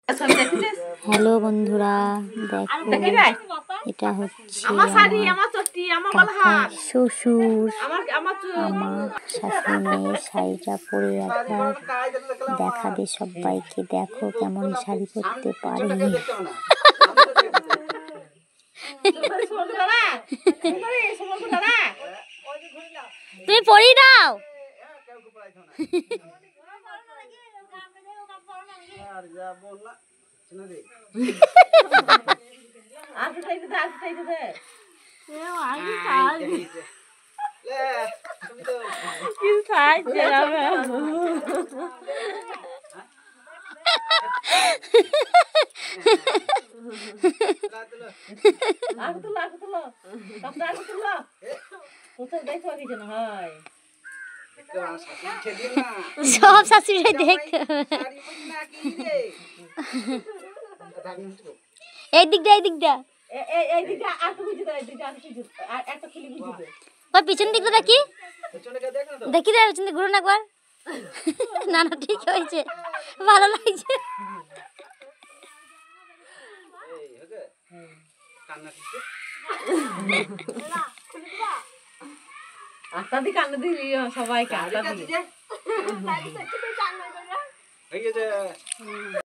Hello বন্ধুরা, দেখো এটা হচ্ছে আমার শ্বশুর। আমার শাশুড়ি মায়ের শাড়িটা পরে একবার দেখা দে সবাইকে, দেখো কেমন শাড়ি পরতে পারে। তুমি পরি দাও। সব শাশুড়ি দেখতে এই দিকটা পিছন দিকটা দেখি দেখি রে, পিছন দিক ঘুরুন একবার। না না, ঠিক হয়েছে, ভালো লাগছে। কান্না দিলি সবাই কান্না দিলি।